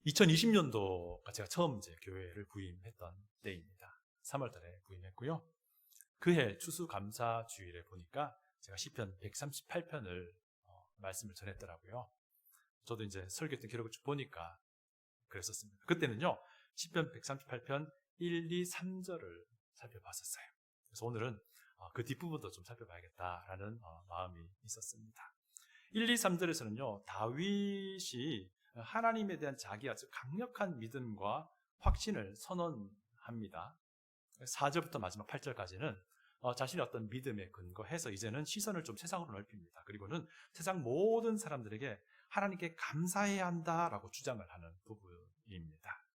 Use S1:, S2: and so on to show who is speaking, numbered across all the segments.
S1: 2020년도가 제가 처음 이제 교회를 부임했던 때입니다. 3월달에 부임했고요. 그해 추수감사주일에 보니까 제가 시편 138편을 말씀을 전했더라고요. 저도 이제 설교했던 기록을 쭉 보니까 그랬었습니다. 그때는요, 시편 138편 1, 2, 3절을 살펴봤었어요. 그래서 오늘은 그 뒷부분도 좀 살펴봐야겠다라는 마음이 있었습니다. 1, 2, 3절에서는요, 다윗이 하나님에 대한 자기 아주 강력한 믿음과 확신을 선언합니다. 4절부터 마지막 8절까지는 자신의 어떤 믿음에 근거해서 이제는 시선을 좀 세상으로 넓힙니다. 그리고는 세상 모든 사람들에게 하나님께 감사해야 한다라고 주장을 하는 부분입니다.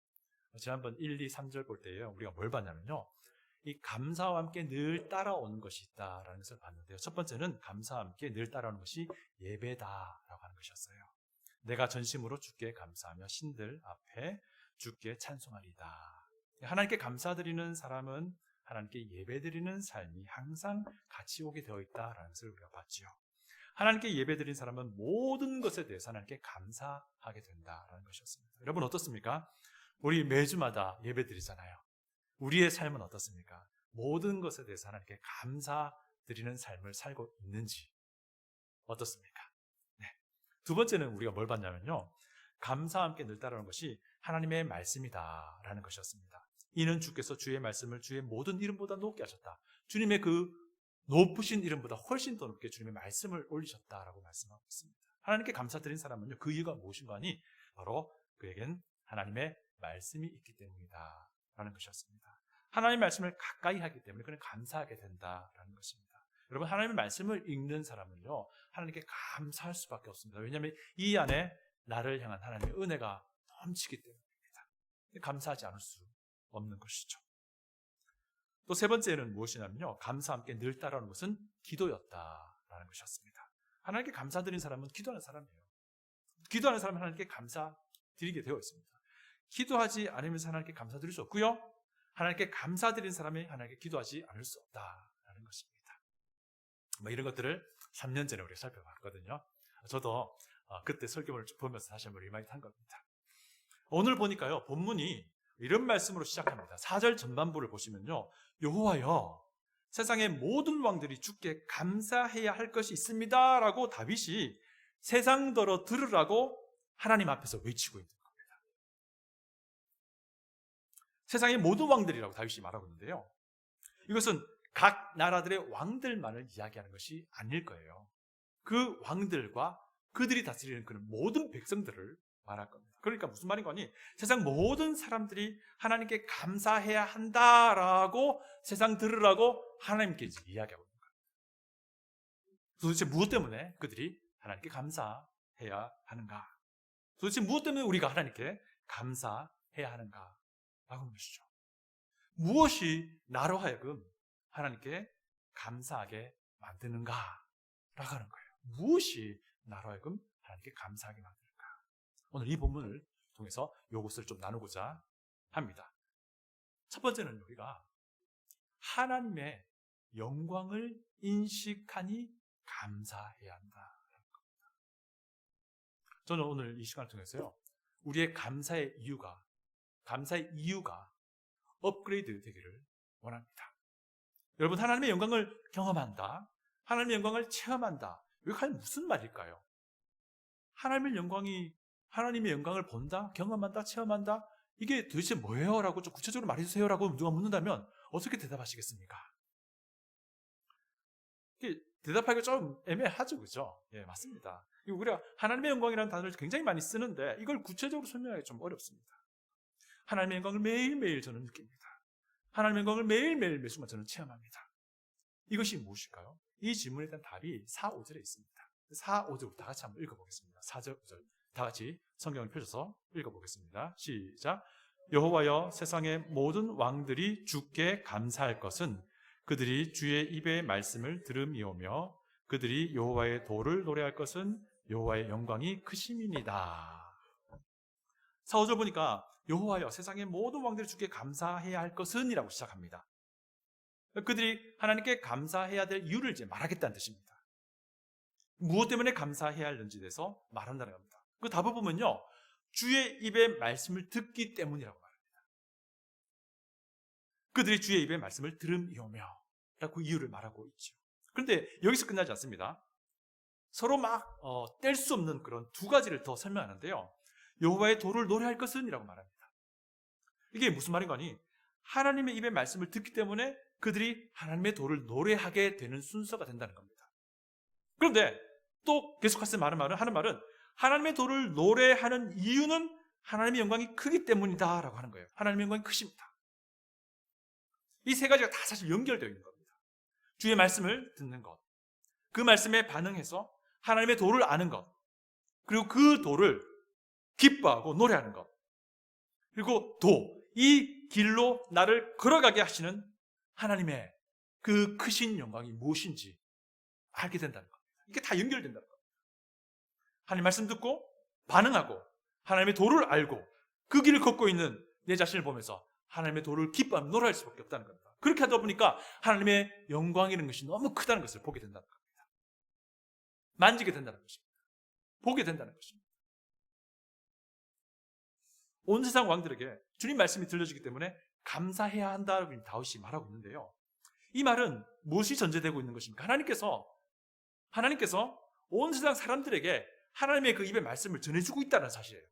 S1: 지난번 1, 2, 3절 볼 때요, 우리가 뭘 봤냐면요, 이 감사와 함께 늘 따라오는 것이 있다라는 것을 봤는데요. 첫 번째는 감사와 함께 늘 따라오는 것이 예배다라고 하는 것이었어요. 내가 전심으로 주께 감사하며 신들 앞에 주께 찬송하리다. 하나님께 감사드리는 사람은 하나님께 예배드리는 삶이 항상 같이 오게 되어 있다라는 것을 우리가 봤지요. 하나님께 예배드리는 사람은 모든 것에 대해서 하나님께 감사하게 된다라는 것이었습니다. 여러분 어떻습니까? 우리 매주마다 예배드리잖아요. 우리의 삶은 어떻습니까? 모든 것에 대해서 하나님께 감사드리는 삶을 살고 있는지 어떻습니까? 네. 두 번째는 우리가 뭘 봤냐면요, 감사와 함께 늘 따르는 것이 하나님의 말씀이다라는 것이었습니다. 이는 주께서 주의 말씀을 주의 모든 이름보다 높게 하셨다. 주님의 그 높으신 이름보다 훨씬 더 높게 주님의 말씀을 올리셨다라고 말씀하고 있습니다. 하나님께 감사드린 사람은요, 그 이유가 무엇인가 하니 바로 그에겐 하나님의 말씀이 있기 때문이다 라는 것이었습니다. 하나님의 말씀을 가까이 하기 때문에 그는 감사하게 된다라는 것입니다. 여러분, 하나님의 말씀을 읽는 사람은요, 하나님께 감사할 수밖에 없습니다. 왜냐하면 이 안에 나를 향한 하나님의 은혜가 넘치기 때문입니다. 감사하지 않을 수 없는 것이죠. 또 세 번째는 무엇이냐면요, 감사와 함께 늘 따라오는 것은 기도였다라는 것이었습니다. 하나님께 감사드린 사람은 기도하는 사람이에요. 기도하는 사람은 하나님께 감사드리게 되어 있습니다. 기도하지 않으면서 하나님께 감사드릴 수 없고요, 하나님께 감사드린 사람이 하나님께 기도하지 않을 수 없다라는 것입니다. 이런 것들을 3년 전에 우리가 살펴봤거든요. 저도 그때 설교를 쭉 보면서 다시 한번 리마인드 한 겁니다. 오늘 보니까요, 본문이 이런 말씀으로 시작합니다. 4절 전반부를 보시면요, 여호와여 세상의 모든 왕들이 주께 감사해야 할 것이 있습니다 라고 다윗이 세상더러 들으라고 하나님 앞에서 외치고 있는 겁니다. 세상의 모든 왕들이라고 다윗이 말하고 있는데요, 이것은 각 나라들의 왕들만을 이야기하는 것이 아닐 거예요. 그 왕들과 그들이 다스리는 그런 모든 백성들을 말할 겁니다. 그러니까 무슨 말인가 하니 세상 모든 사람들이 하나님께 감사해야 한다라고 세상 들으라고 하나님께 이제 이야기하고 있는 거예요. 도대체 무엇 때문에 그들이 하나님께 감사해야 하는가? 도대체 무엇 때문에 우리가 하나님께 감사해야 하는가? 라고 하는 것이죠. 무엇이 나로 하여금 하나님께 감사하게 만드는가? 라고 하는 거예요. 무엇이 나로 하여금 하나님께 감사하게 만드는가? 오늘 이 본문을 통해서 이것을 좀 나누고자 합니다. 첫 번째는 우리가 하나님의 영광을 인식하니 감사해야 한다. 저는 오늘 이 시간을 통해서요, 우리의 감사의 이유가 업그레이드 되기를 원합니다. 여러분, 하나님의 영광을 경험한다, 하나님의 영광을 체험한다, 이게 과연 무슨 말일까요? 하나님의 영광을 본다, 경험한다, 체험한다, 이게 도대체 뭐예요? 라고 좀 구체적으로 말해주세요 라고 누가 묻는다면 어떻게 대답하시겠습니까? 이게 대답하기가 좀 애매하죠, 그죠? 예, 맞습니다. 우리가 하나님의 영광이라는 단어를 굉장히 많이 쓰는데 이걸 구체적으로 설명하기 좀 어렵습니다. 하나님의 영광을 매일매일 저는 느낍니다. 하나님의 영광을 매일매일 매 순간 저는 체험합니다. 이것이 무엇일까요? 이 질문에 대한 답이 4, 5절에 있습니다. 4, 5절부터 다 같이 한번 읽어보겠습니다. 4절, 5절 다 같이 성경을 펴셔서 읽어보겠습니다. 시작. 여호와여 세상의 모든 왕들이 주께 감사할 것은 그들이 주의 입의 말씀을 들음이오며 그들이 여호와의 도를 노래할 것은 여호와의 영광이 크심이니이다. 4, 5절 보니까 여호와여 세상의 모든 왕들이 주께 감사해야 할 것은 이라고 시작합니다. 그들이 하나님께 감사해야 될 이유를 이제 말하겠다는 뜻입니다. 무엇 때문에 감사해야 할는지에 대해서 말한다는 겁니다. 그 답을 보면요, 주의 입의 말씀을 듣기 때문이라고 말합니다. 그들이 주의 입의 말씀을 들음이오며 라고 이유를 말하고 있죠. 그런데 여기서 끝나지 않습니다. 서로 막 뗄 수 없는 그런 두 가지를 더 설명하는데요. 여호와의 도를 노래할 것은 이라고 말합니다. 이게 무슨 말인가 하니 하나님의 입의 말씀을 듣기 때문에 그들이 하나님의 도를 노래하게 되는 순서가 된다는 겁니다. 그런데 또 계속해서 하는 말은 하나님의 도를 노래하는 이유는 하나님의 영광이 크기 때문이다 라고 하는 거예요. 하나님의 영광이 크십니다. 이 세 가지가 다 사실 연결되어 있는 겁니다. 주의 말씀을 듣는 것, 그 말씀에 반응해서 하나님의 도를 아는 것, 그리고 그 도를 기뻐하고 노래하는 것, 그리고 이 길로 나를 걸어가게 하시는 하나님의 그 크신 영광이 무엇인지 알게 된다는 겁니다. 이게 다 연결된다는 겁니다. 하나님 말씀 듣고 반응하고 하나님의 도를 알고 그 길을 걷고 있는 내 자신을 보면서 하나님의 도를 기뻐하며 노래할 수밖에 없다는 겁니다. 그렇게 하다 보니까 하나님의 영광이라는 것이 너무 크다는 것을 보게 된다는 겁니다. 만지게 된다는 것입니다. 보게 된다는 것입니다. 온 세상 왕들에게 주님 말씀이 들려지기 때문에 감사해야 한다고 다윗이 말하고 있는데요. 이 말은 무엇이 전제되고 있는 것입니까? 하나님께서 온 세상 사람들에게 하나님의 그 입의 말씀을 전해주고 있다는 사실이에요.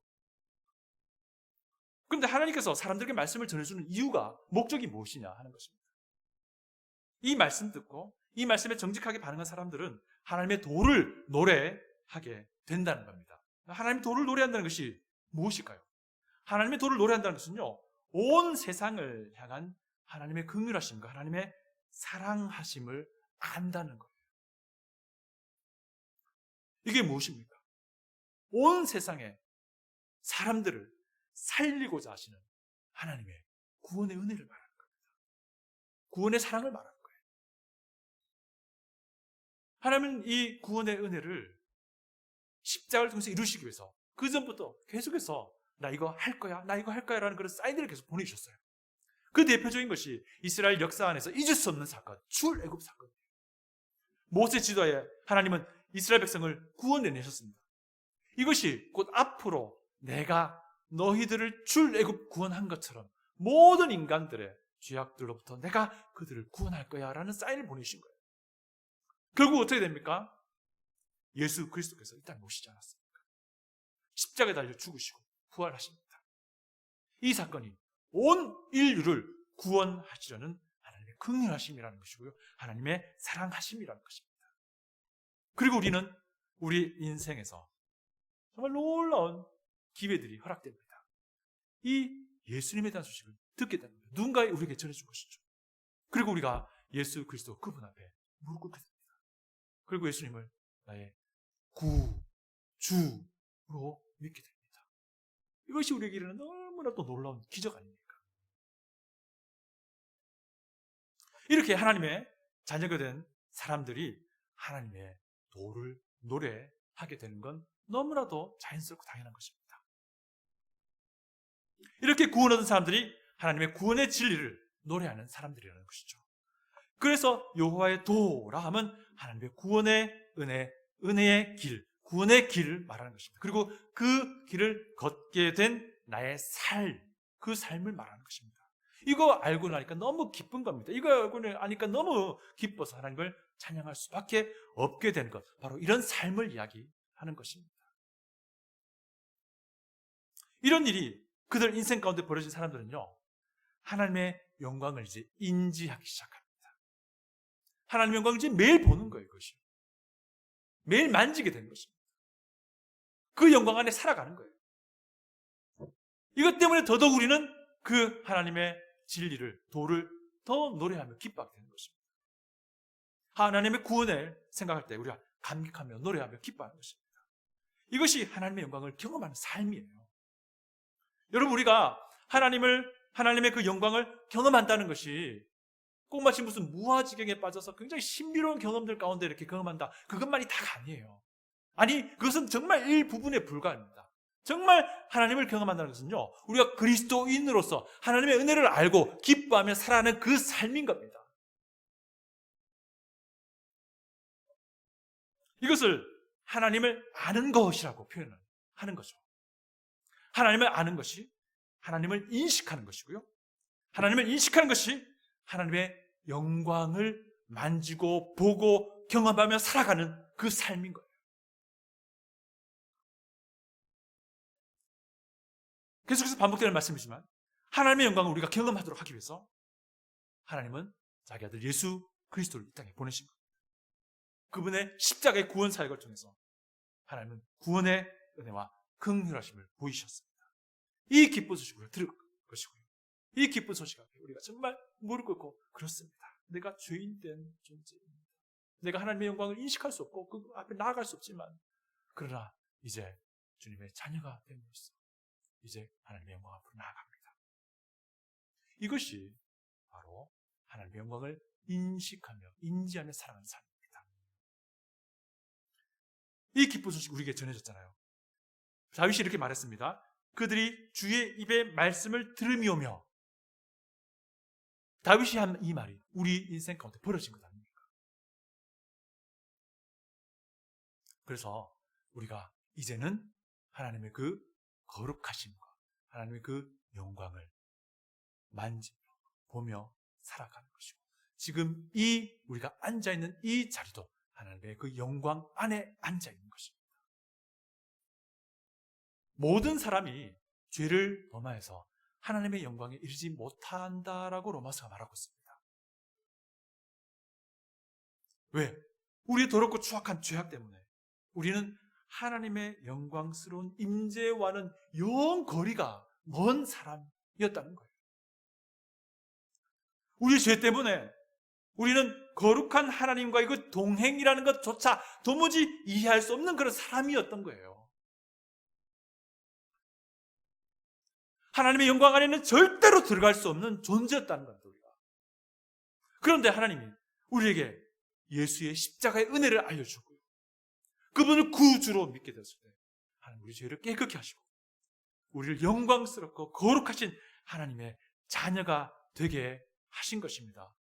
S1: 그런데 하나님께서 사람들에게 말씀을 전해주는 이유가, 목적이 무엇이냐 하는 것입니다. 이 말씀 듣고 이 말씀에 정직하게 반응한 사람들은 하나님의 도를 노래하게 된다는 겁니다. 하나님의 도를 노래한다는 것이 무엇일까요? 하나님의 도를 노래한다는 것은요, 온 세상을 향한 하나님의 긍휼하심과 하나님의 사랑하심을 안다는 거예요. 이게 무엇입니까? 온 세상의 사람들을 살리고자 하시는 하나님의 구원의 은혜를 말하는 겁니다. 구원의 사랑을 말하는 거예요. 하나님은 이 구원의 은혜를 십자가를 통해서 이루시기 위해서 그 전부터 계속해서 나 이거 할 거야, 나 이거 할 거야 라는 그런 사인들을 계속 보내주셨어요. 그 대표적인 것이 이스라엘 역사 안에서 잊을 수 없는 사건, 출애굽 사건이에요. 모세 지도하에 하나님은 이스라엘 백성을 구원해내셨습니다. 이것이 곧 앞으로 내가 너희들을 출애굽 구원한 것처럼 모든 인간들의 죄악들로부터 내가 그들을 구원할 거야 라는 사인을 보내주신 거예요. 결국 어떻게 됩니까? 예수 그리스도께서 일단 오시지 않았습니까? 십자가에 달려 죽으시고 부활하십니다. 이 사건이 온 인류를 구원하시려는 하나님의 긍휼하심이라는 것이고요, 하나님의 사랑하심이라는 것입니다. 그리고 우리는 우리 인생에서 정말 놀라운 기회들이 허락됩니다. 이 예수님에 대한 소식을 듣게 됩니다. 누군가 우리에게 전해준 것이죠. 그리고 우리가 예수 그리스도 그분 앞에 무릎 꿇게 됩니다. 그리고 예수님을 나의 구주로 믿게 됩니다. 이것이 우리에게는 너무나도 놀라운 기적 아닙니까? 이렇게 하나님의 자녀가 된 사람들이 하나님의 도를 노래하게 되는 건 너무나도 자연스럽고 당연한 것입니다. 이렇게 구원 얻은 사람들이 하나님의 구원의 진리를 노래하는 사람들이라는 것이죠. 그래서 여호와의 도라 하면 하나님의 구원의 은혜, 은혜의 길, 구원의 길을 말하는 것입니다. 그리고 그 길을 걷게 된 나의 그 삶을 말하는 것입니다. 이거 알고 나니까 너무 기쁜 겁니다. 이거 알고 나니까 너무 기뻐서 하나님을 찬양할 수밖에 없게 된 것, 바로 이런 삶을 이야기하는 것입니다. 이런 일이 그들 인생 가운데 벌어진 사람들은요, 하나님의 영광을 이제 인지하기 시작합니다. 하나님의 영광을 이제 매일 보는 거예요. 그것이 매일 만지게 된 것입니다. 그 영광 안에 살아가는 거예요. 이것 때문에 더더욱 우리는 그 하나님의 진리를, 도를 더 노래하며 기뻐하게 되는 것입니다. 하나님의 구원을 생각할 때 우리가 감격하며 노래하며 기뻐하는 것입니다. 이것이 하나님의 영광을 경험하는 삶이에요. 여러분, 우리가 하나님의 그 영광을 경험한다는 것이 꼭 마치 무슨 무아지경에 빠져서 굉장히 신비로운 경험들 가운데 이렇게 경험한다, 그것만이 다가 아니에요. 아니, 그것은 정말 일부분에 불과합니다. 정말 하나님을 경험한다는 것은요, 우리가 그리스도인으로서 하나님의 은혜를 알고 기뻐하며 살아가는 그 삶인 겁니다. 이것을 하나님을 아는 것이라고 표현을 하는 거죠. 하나님을 아는 것이 하나님을 인식하는 것이고요. 하나님을 인식하는 것이 하나님의 영광을 만지고 보고 경험하며 살아가는 그 삶인 거예요. 계속해서 반복되는 말씀이지만 하나님의 영광을 우리가 경험하도록 하기 위해서 하나님은 자기 아들 예수 그리스도를 이 땅에 보내신 겁니다. 그분의 십자가의 구원 사역을 통해서 하나님은 구원의 은혜와 긍휼하심을 보이셨습니다. 이 기쁜 소식을 들을 것이고요. 이 기쁜 소식 앞에 우리가 정말 무릎 꿇고 그렇습니다. 내가 죄인된 존재입니다. 내가 하나님의 영광을 인식할 수 없고 그 앞에 나아갈 수 없지만 그러나 이제 주님의 자녀가 됨으로써 이제 하나님의 영광 앞으로 나아갑니다. 이것이 바로 하나님의 영광을 인식하며 인지하며 살아가는 삶입니다. 이 기쁜 소식 우리에게 전해졌잖아요. 다윗이 이렇게 말했습니다. 그들이 주의 입의 말씀을 들으며오며. 다윗이 한 이 말이 우리 인생 가운데 벌어진 것 아닙니까? 그래서 우리가 이제는 하나님의 그 거룩하심과 하나님의 그 영광을 만지며 보며 살아가는 것이고, 지금 이 우리가 앉아있는 이 자리도 하나님의 그 영광 안에 앉아있는 것입니다. 모든 사람이 죄를 범하여서 하나님의 영광에 이르지 못한다라고 로마서가 말하고 있습니다. 왜? 우리의 더럽고 추악한 죄악 때문에 우리는 하나님의 영광스러운 임재와는 영 거리가 먼 사람이었다는 거예요. 우리 죄 때문에 우리는 거룩한 하나님과의 그 동행이라는 것조차 도무지 이해할 수 없는 그런 사람이었던 거예요. 하나님의 영광 안에는 절대로 들어갈 수 없는 존재였다는 겁니다. 우리가. 그런데 하나님이 우리에게 예수의 십자가의 은혜를 알려주고요, 그분을 구주로 믿게 되었을 때 하나님 우리 죄를 깨끗게 하시고 우리를 영광스럽고 거룩하신 하나님의 자녀가 되게 하신 것입니다.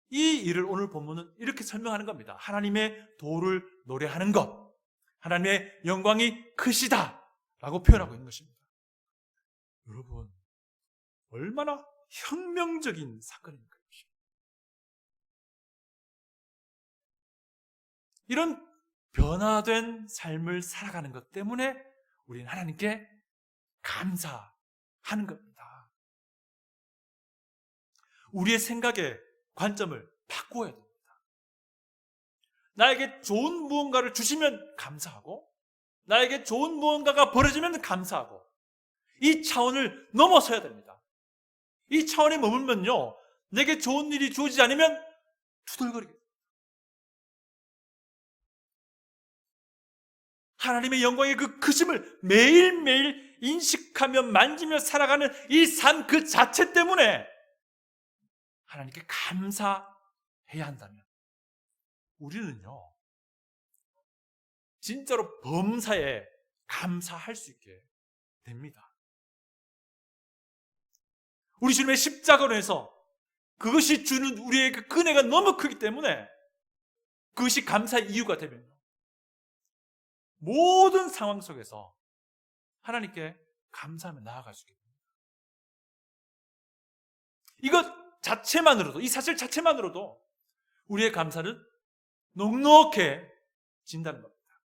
S1: 이 일을 오늘 본문은 이렇게 설명하는 겁니다. 하나님의 도를 노래하는 것, 하나님의 영광이 크시다 라고 표현하고 있는 것입니다. 여러분, 얼마나 혁명적인 사건입니까? 이런 변화된 삶을 살아가는 것 때문에 우리는 하나님께 감사하는 겁니다. 우리의 생각의 관점을 바꾸어야 됩니다. 나에게 좋은 무언가를 주시면 감사하고, 나에게 좋은 무언가가 벌어지면 감사하고, 이 차원을 넘어서야 됩니다. 이 차원에 머물면요, 내게 좋은 일이 주어지지 않으면 투덜거리게 됩니다. 하나님의 영광의 그 크심을 매일매일 인식하며 만지며 살아가는 이 삶 그 자체 때문에 하나님께 감사해야 한다면 우리는요, 진짜로 범사에 감사할 수 있게 됩니다. 우리 주님의 십자가로 해서 그것이 주는 우리의 그 은혜가 너무 크기 때문에 그것이 감사의 이유가 되면요, 모든 상황 속에서 하나님께 감사하며 나아갈 수 있게 됩니다. 이것 자체만으로도, 이 사실 자체만으로도 우리의 감사는 넉넉해진다는 겁니다.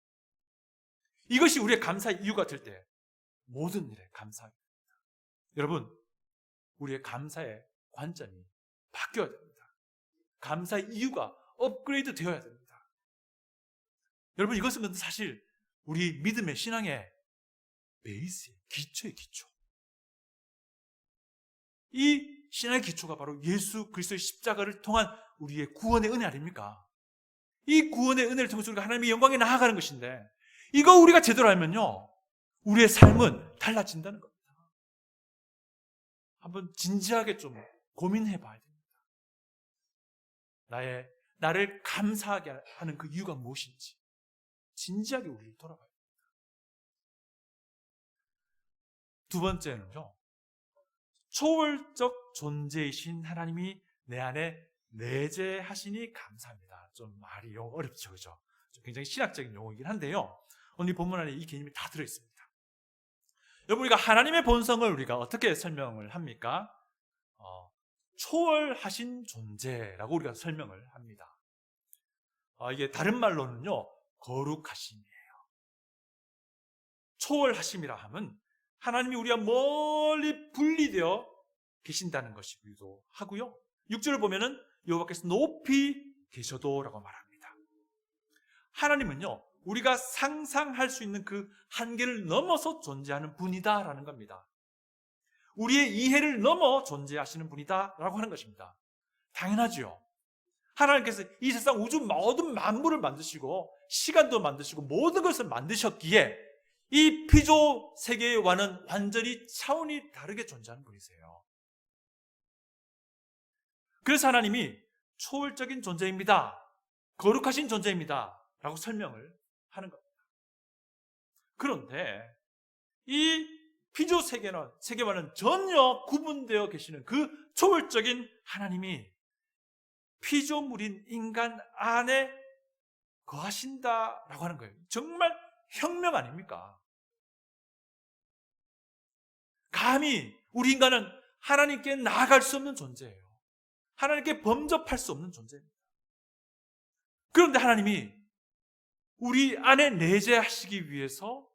S1: 이것이 우리의 감사의 이유가 될 때 모든 일에 감사하게 됩니다. 여러분, 우리의 감사의 관점이 바뀌어야 됩니다. 감사의 이유가 업그레이드 되어야 됩니다. 여러분, 이것은 사실 우리 믿음의 신앙의 베이스의 기초의 기초. 이 신앙의 기초가 바로 예수 그리스도의 십자가를 통한 우리의 구원의 은혜 아닙니까? 이 구원의 은혜를 통해서 우리가 하나님의 영광에 나아가는 것인데, 이거 우리가 제대로 알면요, 우리의 삶은 달라진다는 겁니다. 한번 진지하게 좀 고민해 봐야 됩니다. 나를 감사하게 하는 그 이유가 무엇인지 진지하게 우리를 돌아봐야 됩니다. 두 번째는요, 초월적 존재이신 하나님이 내 안에 내재하시니 감사합니다. 좀 말이 어렵죠, 그죠? 좀 굉장히 신학적인 용어이긴 한데요, 오늘 본문 안에 이 개념이 다 들어있습니다. 여러분, 우리가 하나님의 본성을 우리가 어떻게 설명을 합니까? 초월하신 존재라고 우리가 설명을 합니다. 이게 다른 말로는요, 거룩하심이에요. 초월하심이라 하면 하나님이 우리와 멀리 분리되어 계신다는 것이기도 하고요. 6절을 보면은 여호와께서 높이 계셔도라고 말합니다. 하나님은요, 우리가 상상할 수 있는 그 한계를 넘어서 존재하는 분이다라는 겁니다. 우리의 이해를 넘어 존재하시는 분이다라고 하는 것입니다. 당연하죠. 하나님께서 이 세상 우주 모든 만물을 만드시고 시간도 만드시고 모든 것을 만드셨기에 이 피조 세계와는 완전히 차원이 다르게 존재하는 분이세요. 그래서 하나님이 초월적인 존재입니다, 거룩하신 존재입니다 라고 설명을 하는 겁니다. 그런데 이 피조 세계와는 전혀 구분되어 계시는 그 초월적인 하나님이 피조물인 인간 안에 거하신다라고 하는 거예요. 정말 혁명 아닙니까? 감히 우리 인간은 하나님께 나아갈 수 없는 존재예요. 하나님께 범접할 수 없는 존재입니다. 그런데 하나님이 우리 안에 내재하시기 위해서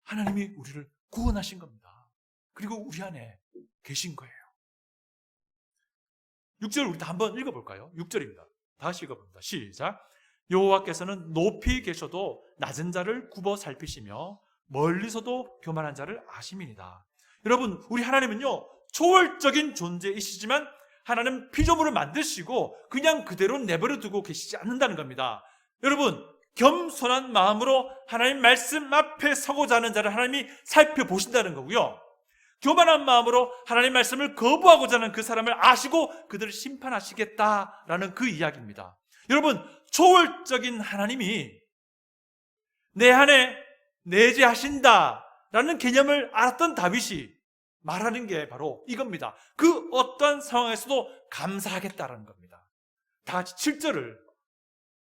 S1: 하나님이 우리를 구원하신 겁니다. 그리고 우리 안에 계신 거예요. 6절 우리 다 한번 읽어볼까요? 6절입니다. 다시 읽어봅니다. 시작. 여호와께서는 높이 계셔도 낮은 자를 굽어 살피시며 멀리서도 교만한 자를 아심이니이다. 여러분, 우리 하나님은요, 초월적인 존재이시지만 하나님 피조물을 만드시고 그냥 그대로 내버려 두고 계시지 않는다는 겁니다. 여러분, 겸손한 마음으로 하나님 말씀 앞에 서고자 하는 자를 하나님이 살펴보신다는 거고요, 교만한 마음으로 하나님 말씀을 거부하고자 하는 그 사람을 아시고 그들을 심판하시겠다라는 그 이야기입니다. 여러분, 초월적인 하나님이 내 안에 내재하신다라는 개념을 알았던 다윗이 말하는 게 바로 이겁니다. 그 어떤 상황에서도 감사하겠다라는 겁니다. 다 같이 7절을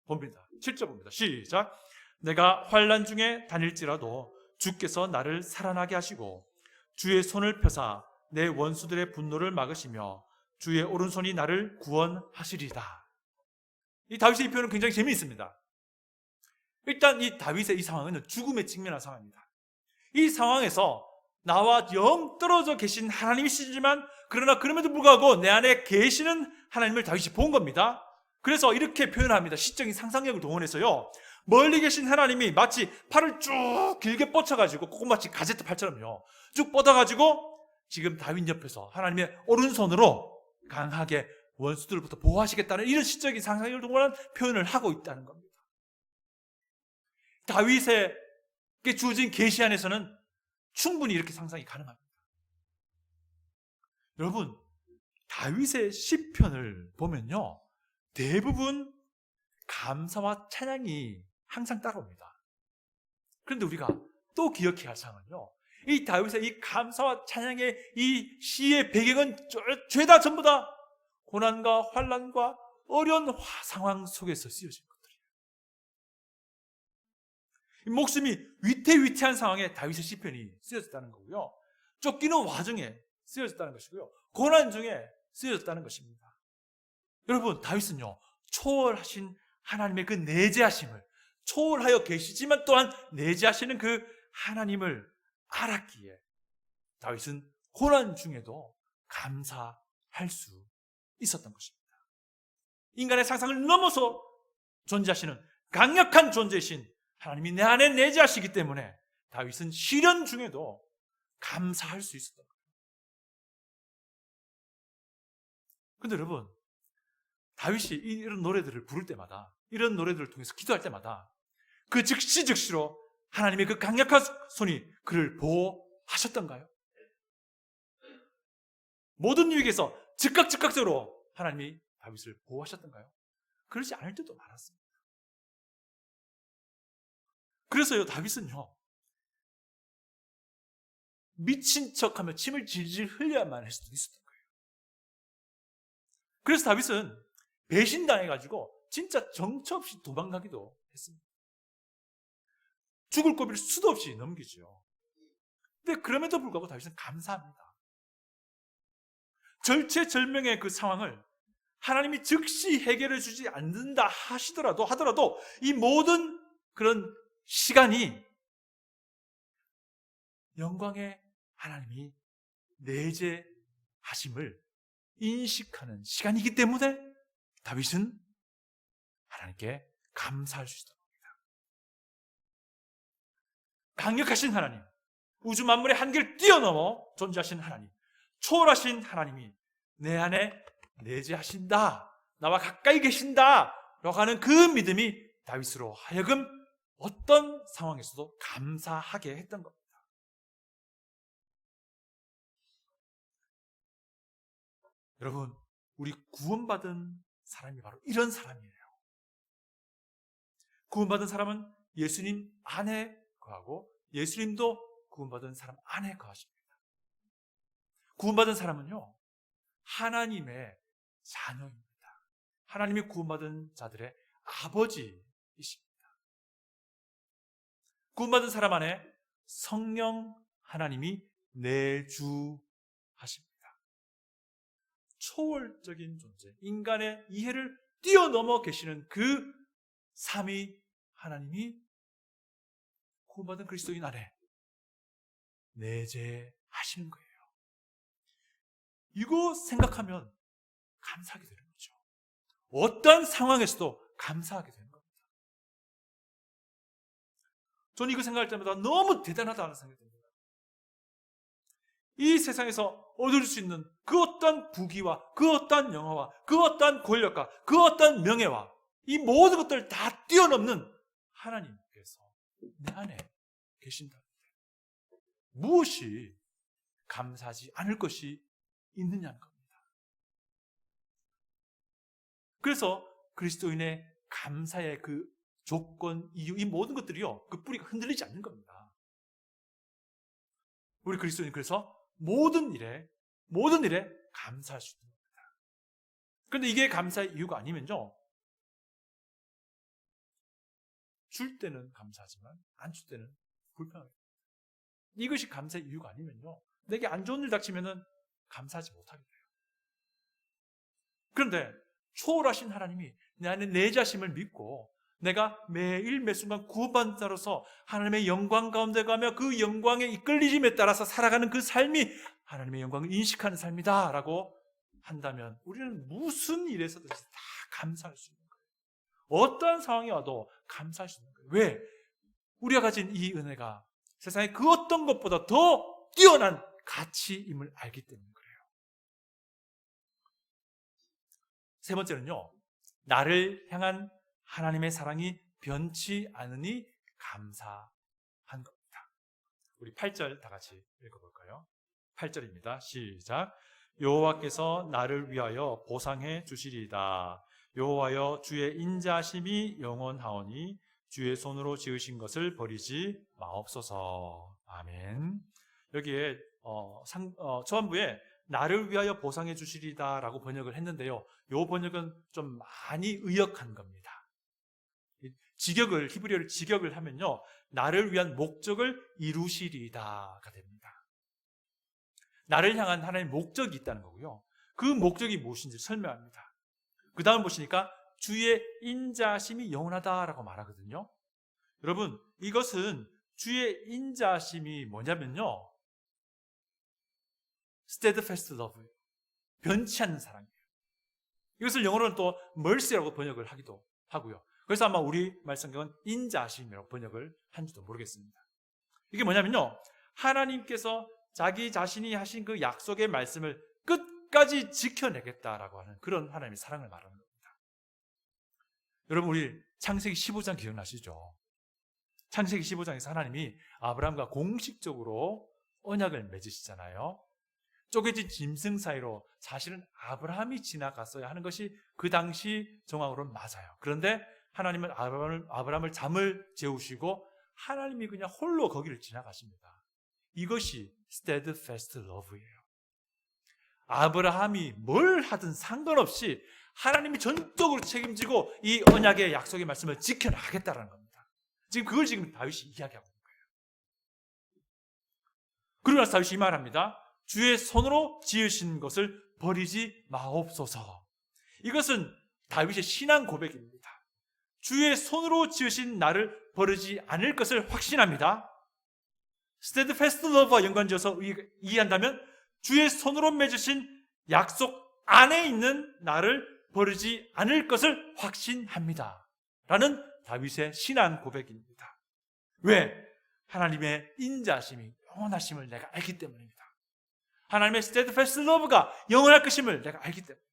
S1: 봅니다. 7절 봅니다. 시작. 내가 환난 중에 다닐지라도 주께서 나를 살아나게 하시고 주의 손을 펴사 내 원수들의 분노를 막으시며 주의 오른손이 나를 구원하시리다. 이 다윗의 이 표현은 굉장히 재미있습니다. 일단 이 다윗의 이 상황은 죽음에 직면한 상황입니다. 이 상황에서 나와 영 떨어져 계신 하나님이시지만 그러나 그럼에도 불구하고 내 안에 계시는 하나님을 다윗이 본 겁니다. 그래서 이렇게 표현합니다. 시적인 상상력을 동원해서요, 멀리 계신 하나님이 마치 팔을 쭉 길게 뻗쳐가지고 꼬마치 가제트 팔처럼요 쭉 뻗어가지고 지금 다윗 옆에서 하나님의 오른손으로 강하게 원수들부터 보호하시겠다는 이런 시적인 상상력을 동원한 표현을 하고 있다는 겁니다. 다윗에게 주어진 계시 안에서는 충분히 이렇게 상상이 가능합니다. 여러분, 다윗의 시편을 보면요, 대부분 감사와 찬양이 항상 따라옵니다. 그런데 우리가 또 기억해야 할 사항은요, 이 다윗의 이 감사와 찬양의 이 시의 배경은 죄다 전부 다 고난과 환난과 어려운 상황 속에서 쓰여진 것들이에요. 목숨이 위태위태한 상황에 다윗의 시편이 쓰여졌다는 거고요, 쫓기는 와중에 쓰여졌다는 것이고요, 고난 중에 쓰여졌다는 것입니다. 여러분, 다윗은요, 초월하신 하나님의 그 내재하심을, 초월하여 계시지만 또한 내재하시는 그 하나님을 알았기에 다윗은 고난 중에도 감사할 수 있었던 것입니다. 인간의 상상을 넘어서 존재하시는 강력한 존재이신 하나님이 내 안에 내재하시기 때문에 다윗은 시련 중에도 감사할 수 있었던 거예요. 그런데 여러분, 다윗이 이런 노래들을 부를 때마다, 이런 노래들을 통해서 기도할 때마다 그 즉시로 하나님의 그 강력한 손이 그를 보호하셨던가요? 모든 위기에서 즉각적으로 하나님이 다윗을 보호하셨던가요? 그러지 않을 때도 많았습니다. 그래서요, 다윗은요, 미친 척하며 침을 질질 흘려야만 할 수도 있었던 거예요. 그래서 다윗은 배신당해가지고 진짜 정처 없이 도망가기도 했습니다. 죽을 고비를 수도 없이 넘기죠. 근데 그럼에도 불구하고 다윗은 감사합니다. 절체절명의 그 상황을 하나님이 즉시 해결해 주지 않는다 하더라도 이 모든 그런 시간이 영광의 하나님이 내재하심을 인식하는 시간이기 때문에 다윗은 하나님께 감사할 수 있다. 강력하신 하나님, 우주 만물의 한계를 뛰어넘어 존재하신 하나님, 초월하신 하나님이 내 안에 내재하신다, 나와 가까이 계신다 라고 하는 그 믿음이 다윗으로 하여금 어떤 상황에서도 감사하게 했던 겁니다. 여러분, 우리 구원받은 사람이 바로 이런 사람이에요. 구원받은 사람은 예수님 안에 거하고 예수님도 구원받은 사람 안에 거하십니다. 구원받은 사람은요, 하나님의 자녀입니다. 하나님이 구원받은 자들의 아버지이십니다. 구원받은 사람 안에 성령 하나님이 내주하십니다. 초월적인 존재, 인간의 이해를 뛰어넘어 계시는 그 삼위 하나님이 구원받은 그리스도인 안에 내재하시는 거예요. 이거 생각하면 감사하게 되는 거죠. 어떤 상황에서도 감사하게 되는 겁니다. 저는 이거 생각할 때마다 너무 대단하다는 생각이 듭니다. 이 세상에서 얻을 수 있는 그 어떤 부귀와 그 어떤 영화와 그 어떤 권력과 그 어떤 명예와 이 모든 것들을 다 뛰어넘는 하나님께서 내 안에 계신다. 무엇이 감사하지 않을 것이 있느냐는 겁니다. 그래서 그리스도인의 감사의 그 조건, 이유, 이 모든 것들이요, 그 뿌리가 흔들리지 않는 겁니다. 우리 그리스도인 그래서 모든 일에 감사할 수 있는 겁니다. 그런데 이게 감사의 이유가 아니면요, 줄 때는 감사하지만 안 줄 때는 불평합니다. 이것이 감사의 이유가 아니면요, 내게 안 좋은 일 닥치면은 감사하지 못하게 돼요. 그런데 초월하신 하나님이 내 안에 내재하심을 믿고 내가 매일 매순간 구원받은 자로서 하나님의 영광 가운데 가며 그 영광의 이끌리심에 따라서 살아가는 그 삶이 하나님의 영광을 인식하는 삶이다 라고 한다면 우리는 무슨 일에서든지 다 감사할 수 있는 거예요. 어떠한 상황이 와도 감사할 수 있는 거예요. 왜? 우리가 가진 이 은혜가 세상의 그 어떤 것보다 더 뛰어난 가치임을 알기 때문인 거예요. 세 번째는요, 나를 향한 하나님의 사랑이 변치 않으니 감사한 겁니다. 우리 8절 다 같이 읽어볼까요? 8절입니다. 시작. 여호와께서 나를 위하여 보상해 주시리이다. 여호와여, 주의 인자하심이 영원하오니 주의 손으로 지으신 것을 버리지 마옵소서. 아멘. 여기에 초반부에 나를 위하여 보상해 주시리다 라고 번역을 했는데요, 이 번역은 좀 많이 의역한 겁니다. 히브리어를 직역을 하면요, 나를 위한 목적을 이루시리다가 됩니다. 나를 향한 하나님의 목적이 있다는 거고요, 그 목적이 무엇인지 설명합니다. 그 다음 보시니까 주의 인자심이 영원하다라고 말하거든요. 여러분, 이것은 주의 인자심이 뭐냐면요, steadfast love, 변치 않는 사랑이에요. 이것을 영어로는 또 mercy라고 번역을 하기도 하고요. 그래서 아마 우리 말씀경은 인자하심이라고 번역을 한지도 모르겠습니다. 이게 뭐냐면요, 하나님께서 자기 자신이 하신 그 약속의 말씀을 끝까지 지켜내겠다라고 하는 그런 하나님의 사랑을 말하는 겁니다. 여러분, 우리 창세기 15장 기억나시죠? 창세기 15장에서 하나님이 아브라함과 공식적으로 언약을 맺으시잖아요. 쪼개진 짐승 사이로 사실은 아브라함이 지나갔어야 하는 것이 그 당시 정황으로는 맞아요. 그런데 하나님은 아브라함을 잠을 재우시고 하나님이 그냥 홀로 거기를 지나가십니다. 이것이 steadfast love예요. 아브라함이 뭘 하든 상관없이 하나님이 전적으로 책임지고 이 언약의 약속의 말씀을 지켜나가겠다는 겁니다. 지금 그걸 다윗이 이야기하고 있는 거예요. 그러고 나서 다윗이 이 말합니다. 주의 손으로 지으신 것을 버리지 마옵소서. 이것은 다윗의 신앙 고백입니다. 주의 손으로 지으신 나를 버리지 않을 것을 확신합니다. steadfast love와 연관지어서 이해한다면 주의 손으로 맺으신 약속 안에 있는 나를 버리지 않을 것을 확신합니다. 라는 다윗의 신앙 고백입니다. 왜? 하나님의 인자하심이 영원하심을 내가 알기 때문입니다. 하나님의 steadfast love가 영원할 것임을 내가 알기 때문입니다.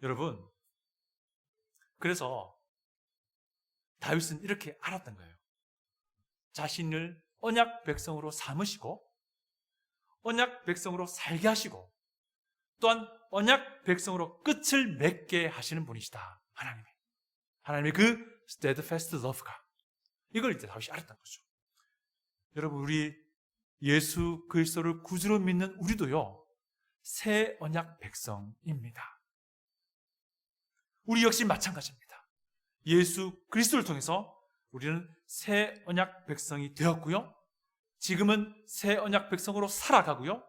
S1: 여러분, 그래서 다윗은 이렇게 알았던 거예요. 자신을 언약 백성으로 삼으시고 언약 백성으로 살게 하시고 또한 언약 백성으로 끝을 맺게 하시는 분이시다. 하나님의 그 steadfast love가, 이걸 이제 다윗이 알았던 거죠. 여러분, 우리 예수 그리스도를 구주로 믿는 우리도요, 새 언약 백성입니다. 우리 역시 마찬가지입니다. 예수 그리스도를 통해서 우리는 새 언약 백성이 되었고요, 지금은 새 언약 백성으로 살아가고요,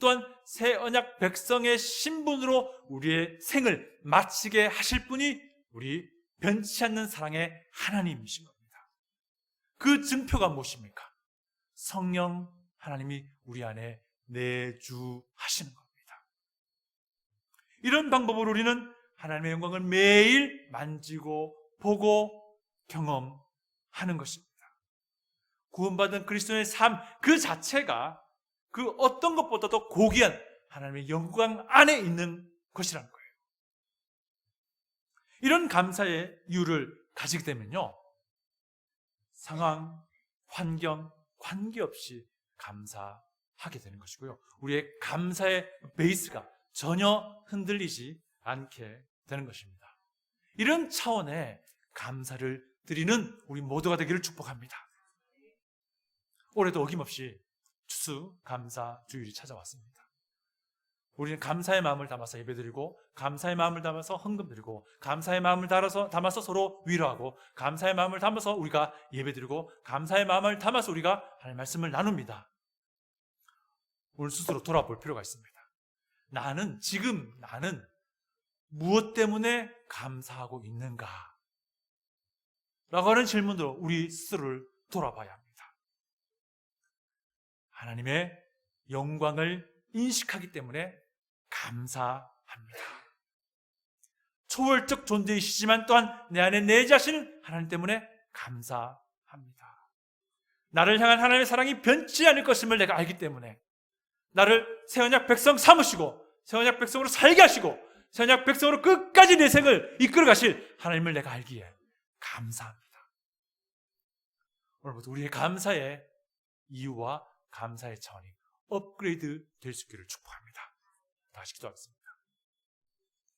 S1: 또한 새 언약 백성의 신분으로 우리의 생을 마치게 하실 분이 우리 변치 않는 사랑의 하나님이신 겁니다. 그 증표가 무엇입니까? 성령 하나님이 우리 안에 내주하시는 겁니다. 이런 방법으로 우리는 하나님의 영광을 매일 만지고 보고 경험하는 것입니다. 구원받은 그리스도의 삶 그 자체가 그 어떤 것보다도 고귀한 하나님의 영광 안에 있는 것이라는 거예요. 이런 감사의 이유를 가지게 되면요, 상황, 환경, 관계없이 감사하게 되는 것이고요, 우리의 감사의 베이스가 전혀 흔들리지 않게 되는 것입니다. 이런 차원의 감사를 드리는 우리 모두가 되기를 축복합니다. 올해도 어김없이 추수감사 주일이 찾아왔습니다. 우리는 감사의 마음을 담아서 예배드리고, 감사의 마음을 담아서 헌금드리고, 감사의 마음을 담아서 서로 위로하고, 감사의 마음을 담아서 우리가 예배드리고, 감사의 마음을 담아서 우리가 하나님의 말씀을 나눕니다. 오늘 스스로 돌아볼 필요가 있습니다. 지금 나는 무엇 때문에 감사하고 있는가? 라고 하는 질문으로 우리 스스로를 돌아봐야 합니다. 하나님의 영광을 인식하기 때문에 감사합니다. 초월적 존재이시지만 또한 내 안에 내 자신을 하나님 때문에 감사합니다. 나를 향한 하나님의 사랑이 변치 않을 것임을 내가 알기 때문에 나를 새 언약 백성 삼으시고 새 언약 백성으로 살게 하시고 새 언약 백성으로 끝까지 내 생을 이끌어 가실 하나님을 내가 알기에 감사합니다. 오늘부터 우리의 감사의 이유와 감사의 차원이 업그레이드 될 수 있기를 축복합니다. 다시 기도하겠습니다.